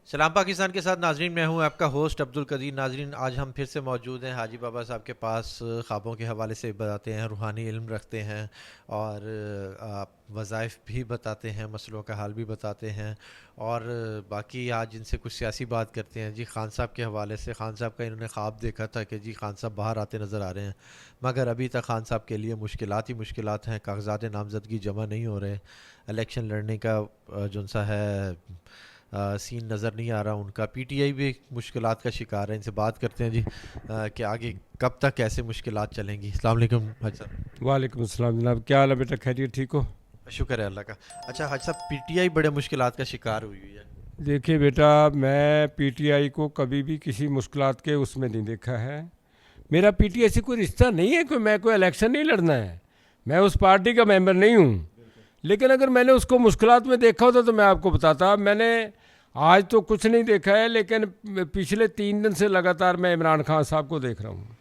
सलाम पाकिस्तान के साथ नाजरीन, मैं हूं आपका होस्ट अब्दुल कदीर। नाजरीन, आज हम फिर से मौजूद हैं हाजी बाबा साहब के पास। ख्वाबों के हवाले से बताते हैं, रूहानी इल्म रखते हैं और वज़ाइफ भी बताते हैं, मसलों का हाल भी बताते हैं। और बाकी आज इनसे कुछ सियासी बात करते हैं। जी, खान साहब के हवाले से, खान साहब का इन्होंने ख्वाब देखा था कि जी खान साहब बाहर आते नज़र आ रहे हैं, मगर अभी तक खान साहब के लिए मुश्किलात ही मुश्किलात हैं। कागजात नामजदगी जमा नहीं हो रहे, इलेक्शन लड़ने का जो सा है सीन नज़र नहीं आ रहा उनका। पीटीआई भी मुश्किलात का शिकार है। इनसे बात करते हैं जी कि आगे कब तक ऐसे मुश्किलात चलेंगी। अस्सलाम वालेकुम हाजी साहब। वालेकुम अस्सलाम जनाब, क्या हाल है बेटा? खैरियत, ठीक हो? शुक्र है अल्लाह का। अच्छा हाजी साहब, पीटीआई बड़े मुश्किलात का शिकार हुई हुई है। देखिए बेटा, मैं पीटीआई को कभी भी किसी मुश्किलात के उसमें नहीं देखा है। मेरा पीटीआई से कोई रिश्ता नहीं है, कोई मैं कोई इलेक्शन नहीं लड़ना है, मैं उस पार्टी का मेंबर नहीं हूँ। लेकिन अगर मैंने उसको मुश्किलात में देखा होता तो मैं आपको बताता। मैंने आज तो कुछ नहीं देखा है, लेकिन पिछले 3 दिन से लगातार मैं इमरान खान साहब को देख रहा हूँ।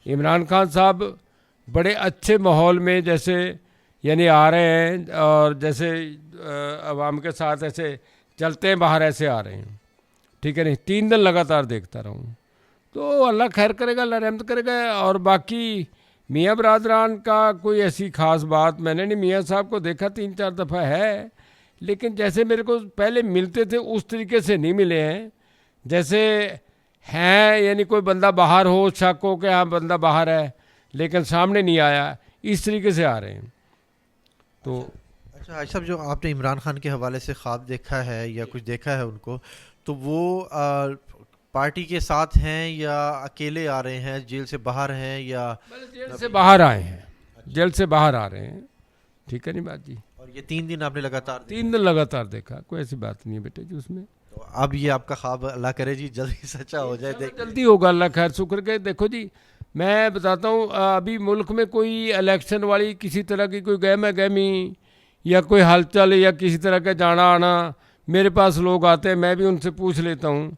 इमरान खान साहब बड़े अच्छे माहौल में जैसे यानी आ रहे हैं, और जैसे अवाम के साथ ऐसे चलते हैं बाहर, ऐसे आ रहे हैं। ठीक है नहीं, 3 दिन लगातार देखता रहा हूँ। तो अल्लाह खैर करेगा, अल्लाह रहमत करेगा। और बाकी मियाँ बरादरान का कोई ऐसी ख़ास बात मैंने नहीं, मियाँ साहब को देखा 3-4 दफ़ा है, लेकिन जैसे मेरे को पहले मिलते थे उस तरीके से नहीं मिले हैं। जैसे हैं यानी कोई बंदा बाहर हो, शक हो कि हाँ बंदा बाहर है लेकिन सामने नहीं आया, इस तरीके से आ रहे हैं। तो अच्छा हाजी साहब, जो आपने इमरान खान के हवाले से ख्वाब देखा है या कुछ देखा है उनको, तो वो पार्टी के साथ हैं या अकेले आ रहे हैं, जेल से बाहर हैं या जेल से बाहर आए हैं, जेल से बाहर आ रहे हैं। ठीक है नहीं बात जी। और ये 3 दिन आपने लगातार 3 दिन लगातार देखा, कोई ऐसी बात नहीं है बेटे जी उसमें। तो अब ये आपका ख्वाब अल्लाह करे जी जल्दी सच्चा हो जाए। जल्दी होगा, अल्लाह खैर शुक्र के। देखो जी, मैं बताता हूँ, अभी मुल्क में कोई इलेक्शन वाली किसी तरह की कोई गहमा गहमी या कोई हलचल या किसी तरह का जाना आना, मेरे पास लोग आते हैं, मैं भी उनसे पूछ लेता हूँ।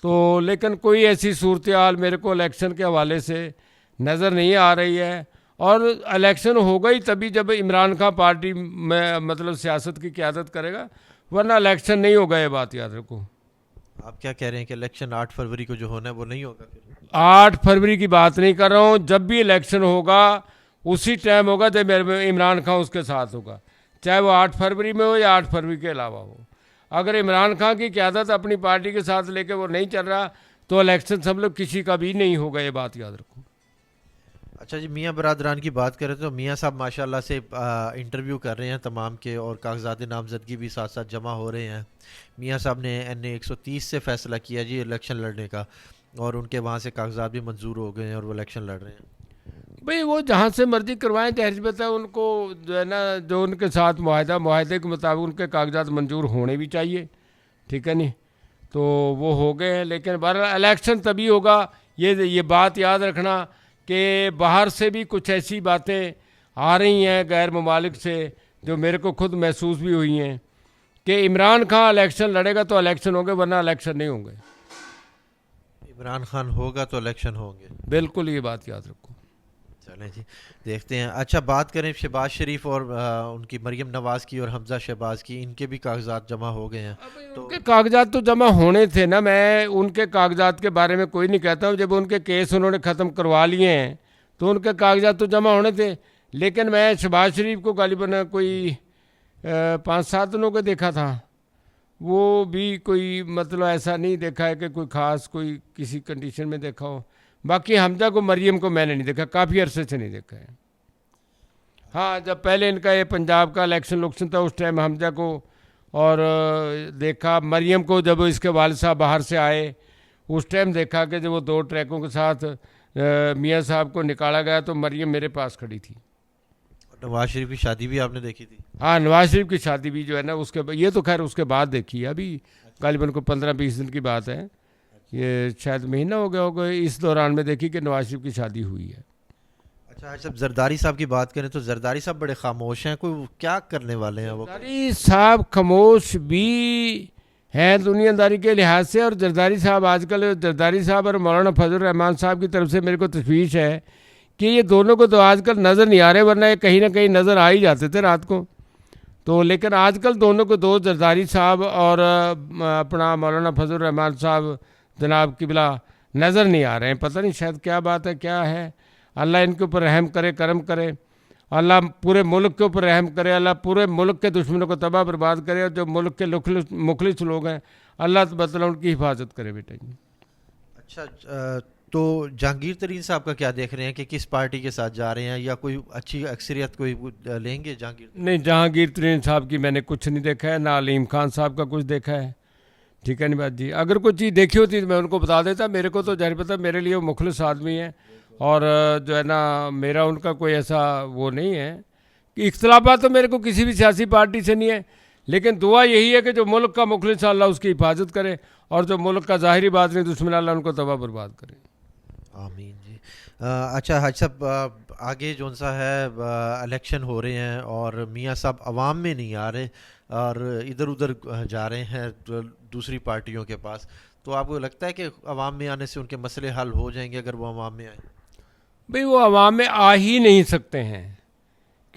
तो लेकिन कोई ऐसी सूरत हाल मेरे को इलेक्शन के हवाले से नज़र नहीं आ रही है। और इलेक्शन होगा ही तभी जब इमरान खान पार्टी में मतलब सियासत की क़यादत करेगा, वरना इलेक्शन नहीं होगा, ये बात याद रखो। आप क्या कह रहे हैं कि इलेक्शन 8 फरवरी को जो होना है वो नहीं होगा? फिर 8 फरवरी की बात नहीं कर रहा हूँ, जब भी इलेक्शन होगा उसी टाइम होगा जब इमरान खान उसके साथ होगा, चाहे वो 8 फरवरी में हो या 8 फरवरी के अलावा हो। अगर इमरान खान की क़यादत अपनी पार्टी के साथ लेके वो नहीं चल रहा तो इलेक्शन सब लोग किसी का भी नहीं होगा, ये बात याद रखो। अच्छा जी, मियाँ बरादरान की बात करें तो मियाँ साहब माशाल्लाह से इंटरव्यू कर रहे हैं तमाम के, और कागजात नामजदगी भी साथ साथ जमा हो रहे हैं। मियाँ साहब ने NA 130 से फ़ैसला किया जी इलेक्शन लड़ने का, और उनके वहाँ से कागजात भी मंजूर हो गए हैं और वो इलेक्शन लड़ रहे हैं। भाई वो जहाँ से मर्जी करवाएं, जाहिर बात है उनको जो है ना, जो उनके साथ माहदे के मुताबिक उनके कागजात मंजूर होने भी चाहिए। ठीक है नहीं, तो वो हो गए हैं। लेकिन बहरहाल इलेक्शन तभी होगा, ये बात याद रखना कि बाहर से भी कुछ ऐसी बातें आ रही हैं गैर ममालिक से, जो मेरे को खुद महसूस भी हुई हैं कि इमरान खान इलेक्शन लड़ेगा तो इलेक्शन होंगे, वरना इलेक्शन नहीं होंगे। इमरान खान होगा तो इलेक्शन होंगे, बिल्कुल ये बात याद रखो। चलें जी, देखते हैं। अच्छा, बात करें शहबाज शरीफ और उनकी मरीम नवाज़ की और हमजा शहबाज की, इनके भी कागजात जमा हो गए हैं। तो उनके कागजात तो जमा होने थे ना, मैं उनके कागजात के बारे में कोई नहीं कहता हूँ। जब उनके केस उन्होंने ख़त्म करवा लिए हैं तो उनके कागजात तो जमा होने थे। लेकिन मैं शहबाज शरीफ को गालिबन कोई 5-7 दिनों के देखा था, वो भी कोई मतलब ऐसा नहीं देखा है कि कोई ख़ास कोई किसी कंडीशन में देखा हो। बाकी हमजा को मरियम को मैंने नहीं देखा, काफ़ी अरसे से नहीं देखा है। हाँ, जब पहले इनका ये पंजाब का इलेक्शन था उस टाइम हमजा को और देखा। मरियम को जब इसके वालिद साहब बाहर से आए उस टाइम देखा कि जब वो 2 ट्रकों के साथ मियाँ साहब को निकाला गया तो मरियम मेरे पास खड़ी थी। नवाज शरीफ की शादी भी आपने देखी थी? हाँ, नवाज शरीफ की शादी भी जो है ना उसके ये तो खैर उसके बाद देखी है, अभी गालिबन को 15-20 दिन की बात है, ये शायद महीना हो गया होगा, इस दौरान में देखी कि नवाज शरीफ की शादी हुई है। अच्छा जब जरदारी साहब की बात करें तो जरदारी साहब बड़े खामोश हैं, कोई क्या करने वाले हैं वो? जरदारी साहब खामोश भी हैं दुनियादारी के लिहाज से। और जरदारी साहब आजकल, जरदारी साहब और मौलाना फजल रहमान साहब की तरफ से मेरे को तशवीश है कि ये दोनों को तो आजकल नज़र नहीं आ रहे, वरना ये कहीं ना कहीं नज़र आ ही जाते थे रात को। तो लेकिन आजकल दोनों को दो, जरदारी साहब और अपना मौलाना फजल रहमान साहब जनाब किबला नज़र नहीं आ रहे हैं। पता नहीं शायद क्या बात है, क्या है। अल्लाह इनके ऊपर रहम करे, करम करे। अल्लाह पूरे मुल्क के ऊपर रहम करे। अल्लाह पूरे मुल्क के दुश्मनों को तबाह बर्बाद करे। और जो मुल्क के मुखलिस लोग हैं, अल्लाह तबाला उनकी हिफाजत करे बेटा जी। अच्छा, तो जहांगीर तरीन साहब का क्या देख रहे हैं कि किस पार्टी के साथ जा रहे हैं, या कोई अच्छी अक्सरियत कोई लेंगे जहांगीर? नहीं, जहांगीर तरीन साहब की मैंने कुछ नहीं देखा है, ना अलीम खान साहब का कुछ देखा है। ठीक है नहीं बात जी। अगर कोई चीज़ देखी होती तो मैं उनको बता देता। मेरे को तो जाहिर पता, मेरे लिए वो मुखलिस आदमी है। और जो है ना, मेरा उनका कोई ऐसा वो नहीं है कि इख्तलाफात तो मेरे को किसी भी सियासी पार्टी से नहीं है। लेकिन दुआ यही है कि जो मुल्क का मुखलिस अल्लाह उसकी हिफाजत करे, और जो मुल्क का ज़ाहिरी बात नहीं दुश्मन अल्लाह उनको तबाह बर्बाद करे। आमीन जी। अच्छा हाजी साहब, आगे जौन सा है इलेक्शन हो रहे हैं और मियाँ साहब अवाम में नहीं आ रहे और इधर उधर जा रहे हैं दूसरी पार्टियों के पास, तो आपको लगता है कि अवाम में आने से उनके मसले हल हो जाएंगे अगर वो अवाम में आए? भाई वो अवाम में आ ही नहीं सकते हैं,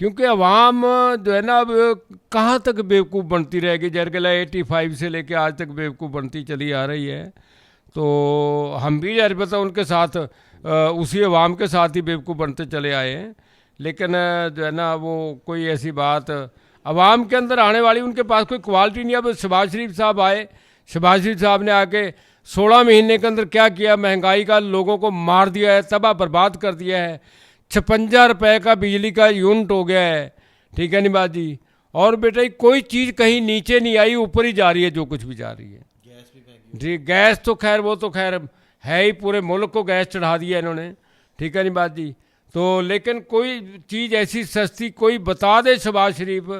क्योंकि अवाम जो है ना अब कहाँ तक बेवकूफ़ बनती रहेगी। जरगला 85 से लेके आज तक बेवकूफ़ बनती चली आ रही है। तो हम भी यार पता उनके साथ उसी अवाम के साथ ही बेवकूफ़ बनते चले आए हैं। लेकिन जो है ना वो कोई ऐसी बात अवाम के अंदर आने वाली उनके पास कोई क्वालिटी नहीं है। अब शहबाज शरीफ साहब आए, शहबाज शरीफ साहब ने आके 16 महीने के अंदर क्या किया? महंगाई का लोगों को मार दिया है, तबाह बर्बाद कर दिया है। 56 रुपये का बिजली का यूनिट हो गया है। ठीक है नहीं बात जी। और बेटा कोई चीज़ कहीं नीचे नहीं आई, ऊपर ही जा रही है जो कुछ भी जा रही है। गैस भी महंगी जी, गैस तो खैर वो तो खैर है ही, पूरे मुल्क को गैस चढ़ा दिया इन्होंने। ठीक है नहीं बात जी। तो लेकिन कोई चीज़ ऐसी सस्ती कोई बता दे, शहबाज शरीफ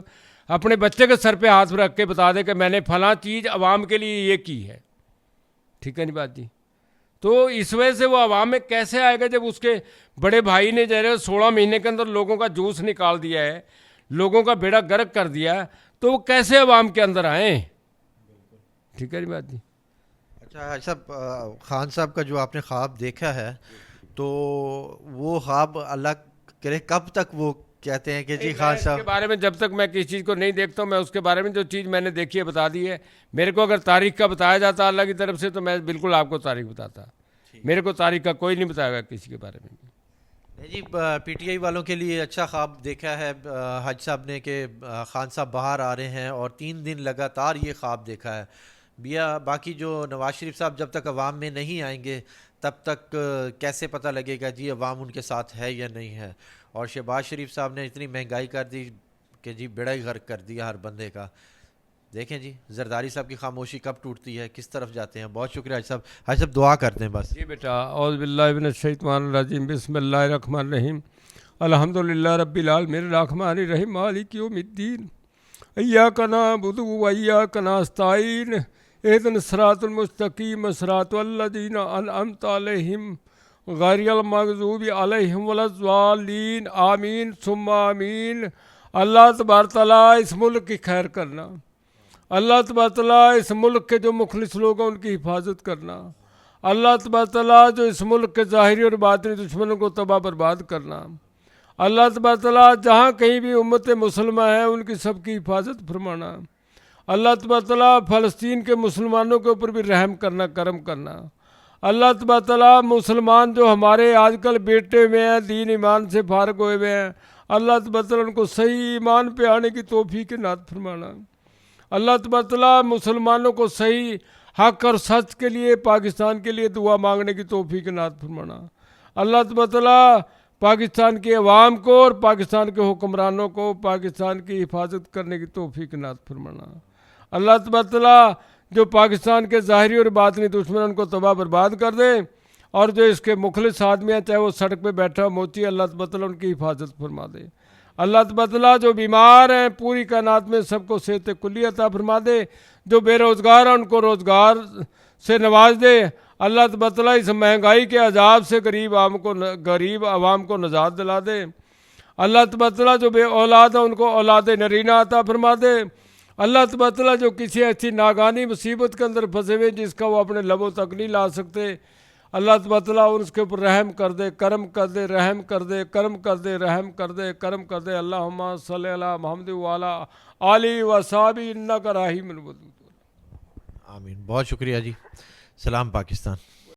अपने बच्चे के सर पे हाथ रख के बता दे कि मैंने फलां चीज़ अवाम के लिए ये की है। ठीक है नहीं बात जी। तो इस वजह से वो अवाम में कैसे आएगा जब उसके बड़े भाई ने जो है 16 महीने के अंदर लोगों का जूस निकाल दिया है, लोगों का बेड़ा गर्क कर दिया, तो वो कैसे अवाम के अंदर आए? ठीक है नहीं बात जी। अच्छा साहब, खान साहब का जो आपने ख्वाब देखा है, तो वो ख्वाब अल्लाह करे कब तक वो कहते हैं कि जी खान इसके साहब? बारे में जब तक मैं किसी चीज़ को नहीं देखता हूँ, मैं उसके बारे में जो चीज़ मैंने देखी है बता दी है। मेरे को अगर तारीख का बताया जाता अल्लाह की तरफ से तो मैं बिल्कुल आपको तारीख बताता। मेरे को तारीख का कोई नहीं बताएगा किसी के बारे में। नहीं जी, पीटीआई वालों के लिए अच्छा ख्वाब देखा है हज साहब ने कि खान साहब बाहर आ रहे हैं, और 3 दिन लगातार ये ख्वाब देखा है बिया। बाकी जो नवाज शरीफ साहब जब तक अवाम में नहीं आएंगे तब तक कैसे पता लगेगा जी अवाम उनके साथ है या नहीं है। और शहबाज शरीफ साहब ने इतनी महंगाई कर दी कि जी बेड़ा ही गर्क कर दिया हर बंदे का। देखें जी जरदारी साहब की खामोशी कब टूटती है, किस तरफ जाते हैं। बहुत शुक्रिया हाजी साहब। हाजी साहब दुआ करते हैं बस। जी बेटा, औज़ु बिल्लाहि मिनश शैतानिर रजीम, बिस्मिल्लाहिर रहमानिर रहीम, अल्हम्दुलिल्लाहि रब्बिल आलमीन, रहमानिर रहीम, मालिकि यौमिद्दीन, इय्याका नअबुदु व इय्याका नस्तईन, इहदिनस सिरातल मुस्तकीम, सिरातल लज़ीना अनअमता अलैहिम गैरिल मग़ज़ूबि अलैहिम वलज़्ज़ालिन, आमीन सुम्मा आमीन। अल्लाह तबारक तआला इस मुल्क की खैर करना, अल्लाह तबारक तआला इस मुल्क के जो मुखलिस लोग हैं उनकी हिफाजत करना, अल्लाह तबारक तआला जो इस मुल्क के ज़ाहिरी और बातिनी दुश्मनों को तबाह बर्बाद करना, अल्लाह तबारक तआला जहाँ कहीं भी उम्मत मुसलमान है उनकी सबकी हिफाजत फरमाना, अल्लाह तबारक तआला फ़लस्तीन के मुसलमानों के ऊपर भी रहम करना, करम करना। अल्लाह तबारक तआला मुसलमान जो हमारे आजकल बेटे में हैं, दीन ईमान से फारग हुए हुए हैं, अल्लाह तबारक तआला उनको सही ईमान पे आने की तौफीक इनात फरमाना। अल्लाह तबारक तआला मुसलमानों को सही हक और सच के लिए पाकिस्तान के लिए दुआ मांगने की तौफीक इनात फरमाना। अल्लाह तबारक तआला पाकिस्तान के अवाम को और पाकिस्तान के हुक्मरानों को पाकिस्तान की हिफाजत करने की तौफीक इनात फरमाना। अल्लाह तबारक तआला जो पाकिस्तान के ज़ाहिरी और बातिनी दुश्मन उनको तबाह बर्बाद कर दे, और जो इसके मुखलिस आदमी हैं चाहे वो सड़क पे बैठा मोची, अल्लाह तबारक तआला उनकी हिफाजत फरमा दे। अल्लाह तबारक तआला जो बीमार हैं पूरी कायनात में सबको सेहत कुल्ली अता फरमा दे, जो बेरोज़गार हैं उनको रोज़गार से नवाज दे। अल्लाह तबारक तआला इस महंगाई के अजाब से गरीब आवाम को नजात दिला दे। अल्लाह तबारक तआला जो बे औलाद है उनको औलाद नरीना अता फरमा दे। अल्लाह तबारक तआला जो किसी ऐसी नागानी मुसीबत के अंदर फंसे हुए जिसका वो अपने लबों तक नहीं ला सकते, अल्लाह तबारक तआला उसके ऊपर रहम कर दे, करम कर दे, रहम कर दे, करम कर दे, रहम कर दे, करम कर दे। अल्लाहुम्मा सल्लि अला मुहम्मद व अला आली वसाबी इन्नका राहिमुल वदूद। आमीन। बहुत शुक्रिया जी। सलाम पाकिस्तान।